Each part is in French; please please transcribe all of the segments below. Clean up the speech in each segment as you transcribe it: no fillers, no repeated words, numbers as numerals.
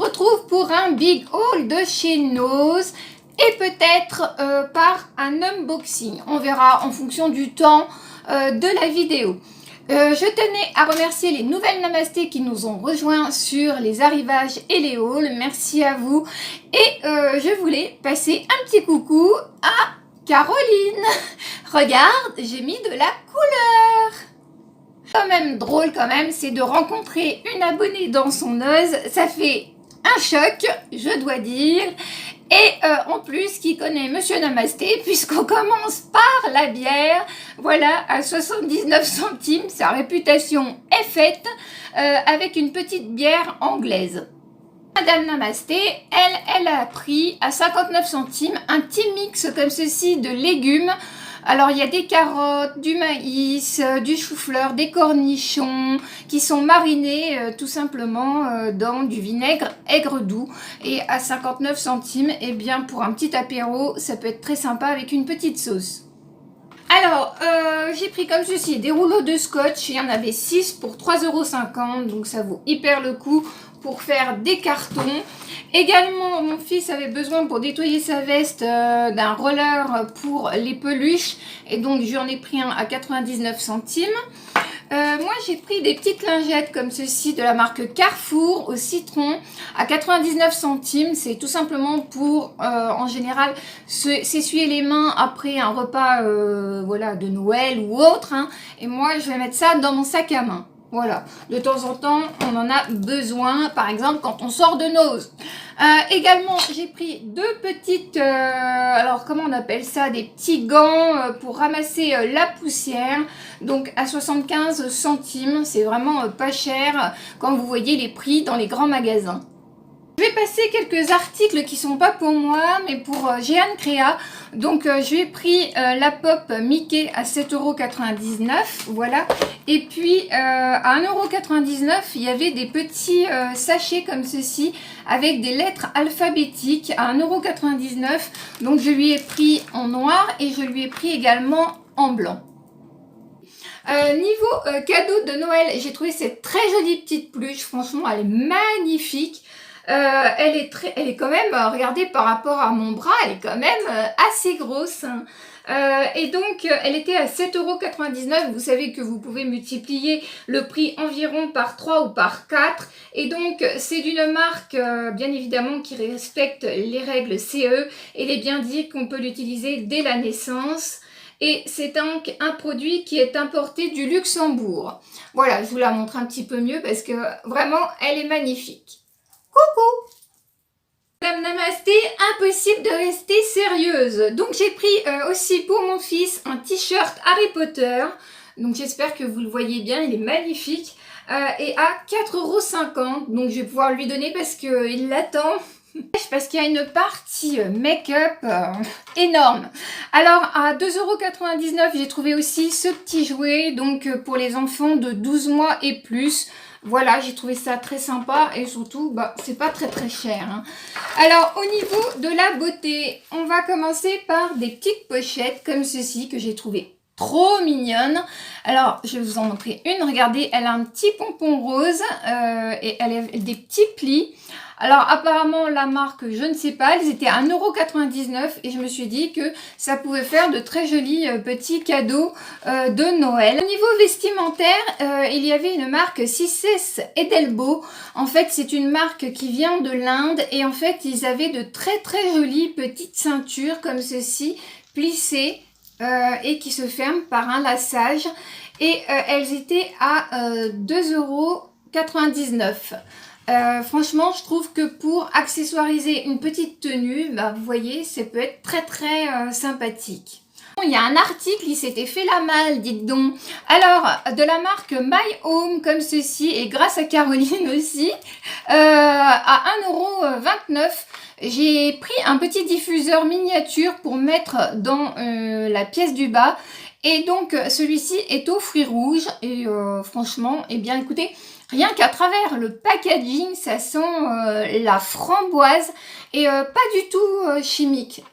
retrouve pour un big haul de chez Nose et peut-être par un unboxing. On verra en fonction du temps de la vidéo. Je tenais à remercier les nouvelles namastés qui nous ont rejoints sur les arrivages et les hauls. Merci à vous. Et je voulais passer un petit coucou à Caroline. Regarde, j'ai mis de la couleur. Quand même drôle quand même, c'est de rencontrer une abonnée dans son ose. Ça fait un choc, je dois dire. Et en plus, qui connaît Monsieur Namasté, puisqu'on commence par la bière. Voilà, à 79 centimes, sa réputation est faite, avec une petite bière anglaise. Madame Namasté, elle a pris à 59 centimes un petit mix comme ceci de légumes. Alors, il y a des carottes, du maïs, du chou-fleur, des cornichons qui sont marinés tout simplement dans du vinaigre aigre doux. Et à 59 centimes, eh bien, pour un petit apéro, ça peut être très sympa avec une petite sauce. Alors, j'ai pris comme ceci des rouleaux de scotch. Il y en avait 6 pour 3,50 €. Donc, ça vaut hyper le coup pour faire des cartons. Également, mon fils avait besoin pour nettoyer sa veste d'un roller pour les peluches. Et donc, j'en ai pris un à 99 centimes. Moi, j'ai pris des petites lingettes comme ceci de la marque Carrefour au citron à 99 centimes. C'est tout simplement pour, en général, s'essuyer les mains après un repas voilà, de Noël ou autre. Hein. Et moi, je vais mettre ça dans mon sac à main. Voilà, de temps en temps, on en a besoin, par exemple, quand on sort de Nose. Également, j'ai pris deux petites, alors comment on appelle ça, des petits gants pour ramasser la poussière. Donc, à 75 centimes, c'est vraiment pas cher quand vous voyez les prix dans les grands magasins. Je vais passer quelques articles qui sont pas pour moi, mais pour Jeanne Créa. Donc, je lui ai pris la pop Mickey à 7,99 €. Voilà. Et puis, à 1,99 €, il y avait des petits sachets comme ceci avec des lettres alphabétiques à 1,99 €. Donc, je lui ai pris en noir et je lui ai pris également en blanc. Niveau cadeau de Noël, j'ai trouvé cette très jolie petite peluche. Franchement, elle est magnifique. Elle est quand même, regardez par rapport à mon bras, elle est quand même assez grosse. Hein. Et donc, elle était à 7,99 €. Vous savez que vous pouvez multiplier le prix environ par 3 ou par 4. Et donc, c'est d'une marque, bien évidemment, qui respecte les règles CE. Et il est bien dit qu'on peut l'utiliser dès la naissance. Et c'est donc un produit qui est importé du Luxembourg. Voilà, je vous la montre un petit peu mieux parce que vraiment, elle est magnifique. Coucou! Madame Namasté, impossible de rester sérieuse. Donc j'ai pris aussi pour mon fils un t-shirt Harry Potter. Donc j'espère que vous le voyez bien, il est magnifique. Et à 4,50 €. Donc je vais pouvoir lui donner parce qu'il l'attend. Parce qu'il y a une partie make-up énorme. Alors à 2,99 €, j'ai trouvé aussi ce petit jouet. Donc pour les enfants de 12 mois et plus. Voilà, j'ai trouvé ça très sympa et surtout, bah, c'est pas très cher. Hein. Alors, au niveau de la beauté, on va commencer par des petites pochettes comme ceci que j'ai trouvé trop mignonne. Alors, je vais vous en montrer une. Regardez, elle a un petit pompon rose et elle a des petits plis. Alors, apparemment, la marque, je ne sais pas, elles étaient à 1,99 € et je me suis dit que ça pouvait faire de très jolis petits cadeaux de Noël. Au niveau vestimentaire, il y avait une marque Cisses Edelbo. En fait, c'est une marque qui vient de l'Inde et en fait, ils avaient de très jolies petites ceintures comme ceci, plissées et qui se ferment par un laçage. Et elles étaient à 2,99 €. Franchement, je trouve que pour accessoiriser une petite tenue, bah, vous voyez, ça peut être très sympathique. Il y a un article, il s'était fait la malle, dites donc. Alors, de la marque My Home, comme ceci, et grâce à Caroline aussi, à 1,29 €. J'ai pris un petit diffuseur miniature pour mettre dans la pièce du bas. Et donc, celui-ci est aux fruits rouges. Et franchement, eh bien, écoutez, rien qu'à travers le packaging, ça sent la framboise et pas du tout chimique.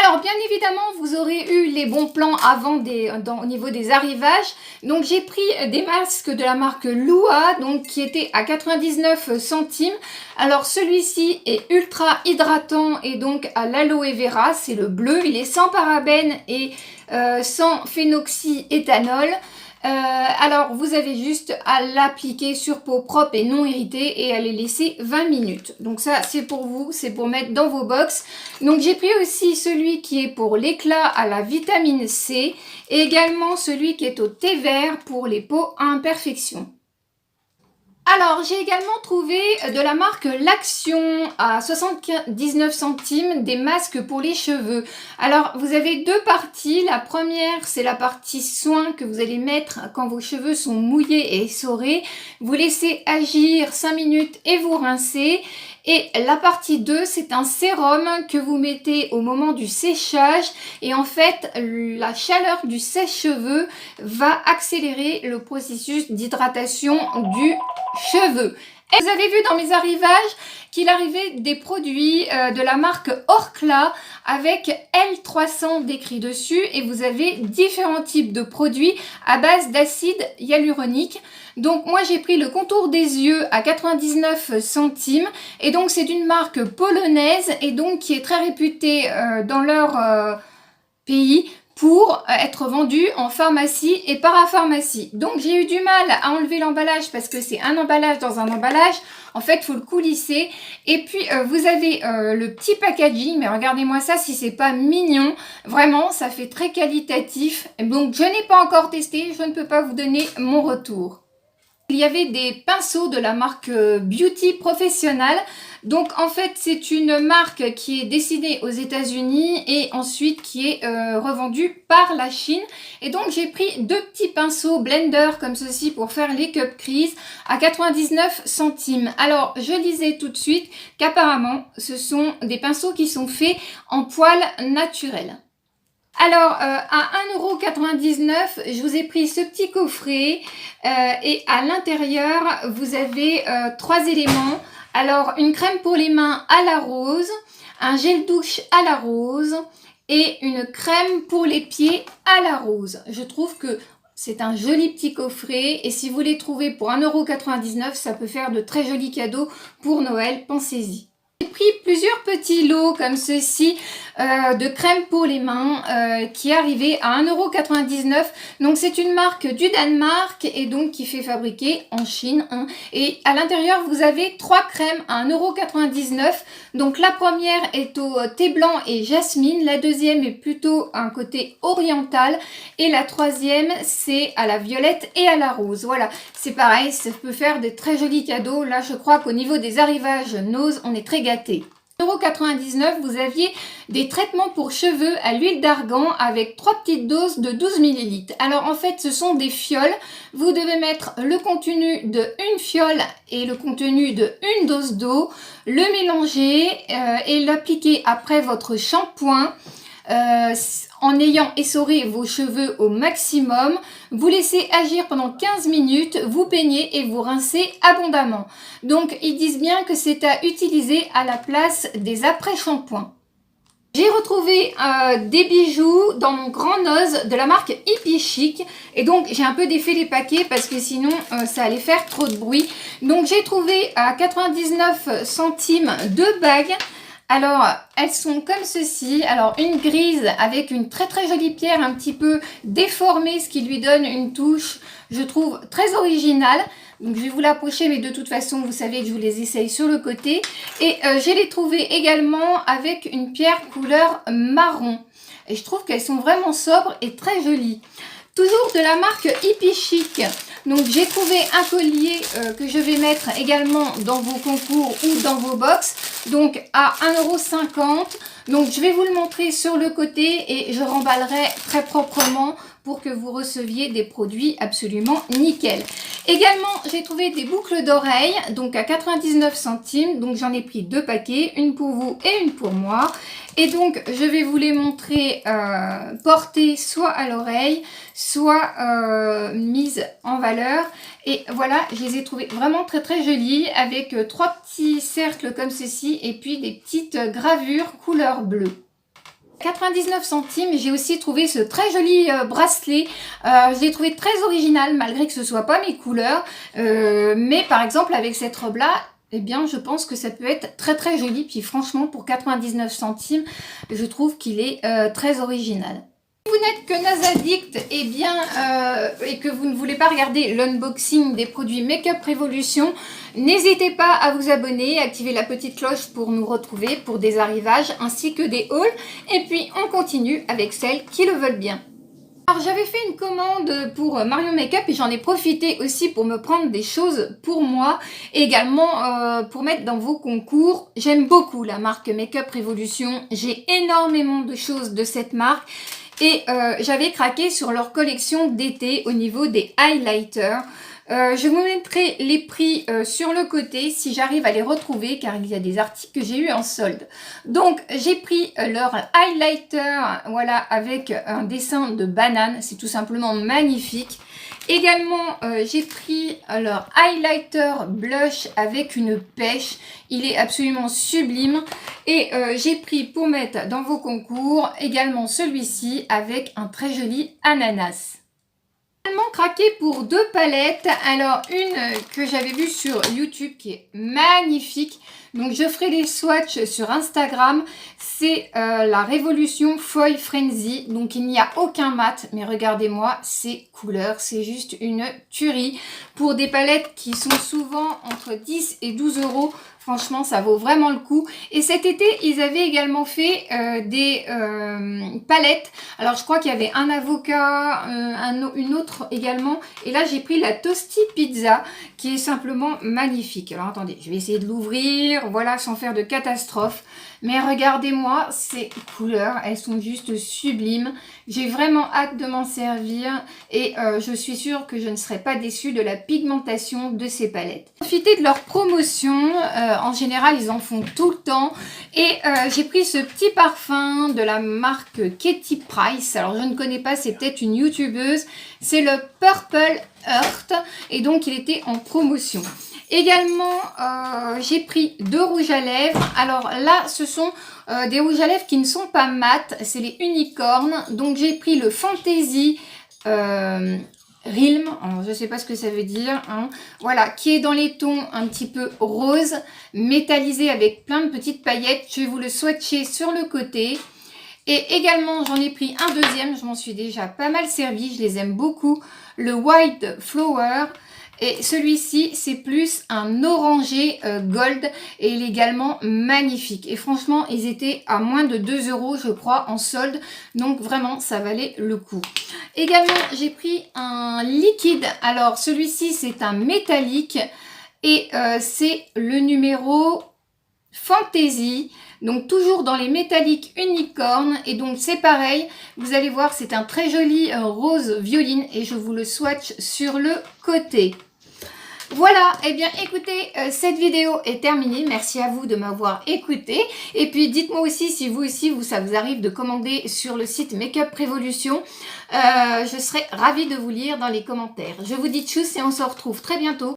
Alors, bien évidemment, vous aurez eu les bons plans avant au niveau des arrivages. Donc, j'ai pris des masques de la marque Lua, donc qui étaient à 99 centimes. Alors, celui-ci est ultra hydratant et donc à l'aloe vera, c'est le bleu. Il est sans parabènes et sans phénoxyéthanol. Alors, vous avez juste à l'appliquer sur peau propre et non irritée et à les laisser 20 minutes. Donc ça, c'est pour vous, c'est pour mettre dans vos box. Donc, j'ai pris aussi celui qui est pour l'éclat à la vitamine C et également celui qui est au thé vert pour les peaux à imperfection. Alors, j'ai également trouvé de la marque L'Action à 79 centimes des masques pour les cheveux. Alors, vous avez deux parties. La première, c'est la partie soin que vous allez mettre quand vos cheveux sont mouillés et essorés. Vous laissez agir 5 minutes et vous rincez. Et la partie 2, c'est un sérum que vous mettez au moment du séchage. Et en fait, la chaleur du sèche-cheveux va accélérer le processus d'hydratation du cheveu. Et vous avez vu dans mes arrivages qu'il arrivait des produits de la marque Orkla avec L300 décrit dessus et vous avez différents types de produits à base d'acide hyaluronique. Donc moi j'ai pris le contour des yeux à 99 centimes et donc c'est d'une marque polonaise et donc qui est très réputée dans leur pays pour être vendu en pharmacie et parapharmacie. Donc j'ai eu du mal à enlever l'emballage parce que c'est un emballage dans un emballage. En fait, il faut le coulisser. Et puis, vous avez le petit packaging. Mais regardez-moi ça, si c'est pas mignon. Vraiment, ça fait très qualitatif. Donc, je n'ai pas encore testé. Je ne peux pas vous donner mon retour. Il y avait des pinceaux de la marque Beauty Professional. Donc en fait c'est une marque qui est destinée aux États-Unis et ensuite qui est revendue par la Chine. Et donc j'ai pris deux petits pinceaux blender comme ceci pour faire les cup crease à 99 centimes. Alors je disais tout de suite qu'apparemment ce sont des pinceaux qui sont faits en poils naturels. Alors, à 1,99 €, je vous ai pris ce petit coffret et à l'intérieur, vous avez 3 éléments. Alors, une crème pour les mains à la rose, un gel douche à la rose et une crème pour les pieds à la rose. Je trouve que c'est un joli petit coffret et si vous les trouvez pour 1,99 €, ça peut faire de très jolis cadeaux pour Noël, pensez-y. J'ai pris plusieurs petits lots comme ceci de crème pour les mains qui est arrivé à 1,99 €. Donc c'est une marque du Danemark et donc qui fait fabriquer en Chine. Hein. Et à l'intérieur vous avez 3 crèmes à 1,99 €. Donc la première est au thé blanc et jasmine, la deuxième est plutôt un côté oriental et la troisième c'est à la violette et à la rose. Voilà, c'est pareil, ça peut faire de très jolis cadeaux. Là je crois qu'au niveau des arrivages Nose, on est très gâtés. 1,99 €, vous aviez des traitements pour cheveux à l'huile d'argan avec 3 petites doses de 12 ml. Alors en fait ce sont des fioles, vous devez mettre le contenu de une fiole et le contenu de une dose d'eau, le mélanger et l'appliquer après votre shampoing. En ayant essoré vos cheveux au maximum, vous laissez agir pendant 15 minutes, vous peignez et vous rincez abondamment. Donc ils disent bien que c'est à utiliser à la place des après-shampoings. J'ai retrouvé des bijoux dans mon grand nose de la marque Hippie Chic et donc j'ai un peu défait les paquets parce que sinon ça allait faire trop de bruit. Donc j'ai trouvé à 99 centimes 2 bagues. Alors, elles sont comme ceci. Alors, une grise avec une très très jolie pierre un petit peu déformée, ce qui lui donne une touche, je trouve, très originale. Donc, je vais vous l'approcher, mais de toute façon, vous savez que je vous les essaye sur le côté. Et je les trouvées également avec une pierre couleur marron. Et je trouve qu'elles sont vraiment sobres et très jolies. Toujours de la marque Hippie Chic. Donc j'ai trouvé un collier que je vais mettre également dans vos concours ou dans vos box. Donc à 1,50 €. Donc je vais vous le montrer sur le côté et je remballerai très proprement pour que vous receviez des produits absolument nickel. Également, j'ai trouvé des boucles d'oreilles, donc à 99 centimes. Donc j'en ai pris 2 paquets, une pour vous et une pour moi. Et donc, je vais vous les montrer portées soit à l'oreille, soit mises en valeur. Et voilà, je les ai trouvées vraiment très très jolies avec 3 petits cercles comme ceci et puis des petites gravures couleur bleue. 99 centimes, j'ai aussi trouvé ce très joli bracelet. Je l'ai trouvé très original malgré que ce soit pas mes couleurs. Mais par exemple avec cette robe là, eh bien je pense que ça peut être très très joli. Puis franchement pour 99 centimes, je trouve qu'il est très original. Si vous n'êtes que Nazaddict et que vous ne voulez pas regarder l'unboxing des produits Make-up Révolution, n'hésitez pas à vous abonner, activer la petite cloche pour nous retrouver pour des arrivages ainsi que des hauls. Et puis on continue avec celles qui le veulent bien. Alors j'avais fait une commande pour Marion Makeup et j'en ai profité aussi pour me prendre des choses pour moi et également pour mettre dans vos concours. J'aime beaucoup la marque Make-up Révolution, j'ai énormément de choses de cette marque. Et j'avais craqué sur leur collection d'été au niveau des highlighters. Je vous mettrai les prix sur le côté si j'arrive à les retrouver car il y a des articles que j'ai eu en solde. Donc j'ai pris leur highlighter, voilà, avec un dessin de banane, c'est tout simplement magnifique. Également j'ai pris leur highlighter blush avec une pêche, il est absolument sublime. Et j'ai pris pour mettre dans vos concours également celui-ci avec un très joli ananas. J'ai également craqué pour deux palettes. Alors une que j'avais vue sur YouTube qui est magnifique. Donc je ferai des swatchs sur Instagram. C'est la Révolution Foil Frenzy. Donc il n'y a aucun mat. Mais regardez-moi ces couleurs. C'est juste une tuerie. Pour des palettes qui sont souvent entre 10 et 12 euros. Franchement, ça vaut vraiment le coup. Et cet été, ils avaient également fait des palettes. Alors, je crois qu'il y avait un avocat, une autre également. Et là, j'ai pris la Toasty Pizza, qui est simplement magnifique. Alors, attendez, je vais essayer de l'ouvrir. Voilà, sans faire de catastrophe. Mais regardez-moi ces couleurs. Elles sont juste sublimes. J'ai vraiment hâte de m'en servir. Et je suis sûre que je ne serai pas déçue de la pigmentation de ces palettes. Profitez de leur promotion. En général, ils en font tout le temps. Et j'ai pris ce petit parfum de la marque Katy Price. Alors, je ne connais pas, c'est peut-être une youtubeuse. C'est le Purple Heart. Et donc, il était en promotion. Également, j'ai pris deux rouges à lèvres. Alors là, ce sont des rouges à lèvres qui ne sont pas mat. C'est les unicornes. Donc, j'ai pris le Fantasy Realm, alors je ne sais pas ce que ça veut dire, hein. Voilà, qui est dans les tons un petit peu rose, métallisé avec plein de petites paillettes. Je vais vous le swatcher sur le côté. Et également, j'en ai pris un deuxième, je m'en suis déjà pas mal servi, je les aime beaucoup, le White Flower. Et celui-ci, c'est plus un orangé gold et il est également magnifique. Et franchement, ils étaient à moins de 2 euros, je crois, en solde. Donc vraiment, ça valait le coup. Également, j'ai pris un liquide. Alors, celui-ci, c'est un métallique et c'est le numéro Fantasy. Donc toujours dans les métalliques unicornes et donc c'est pareil, vous allez voir c'est un très joli rose violine et je vous le swatch sur le côté. Voilà, et bien écoutez, cette vidéo est terminée. Merci à vous de m'avoir écouté. Et puis dites-moi aussi si vous aussi, ça vous arrive de commander sur le site Make-up Révolution. Je serai ravie de vous lire dans les commentaires. Je vous dis tchuss et on se retrouve très bientôt.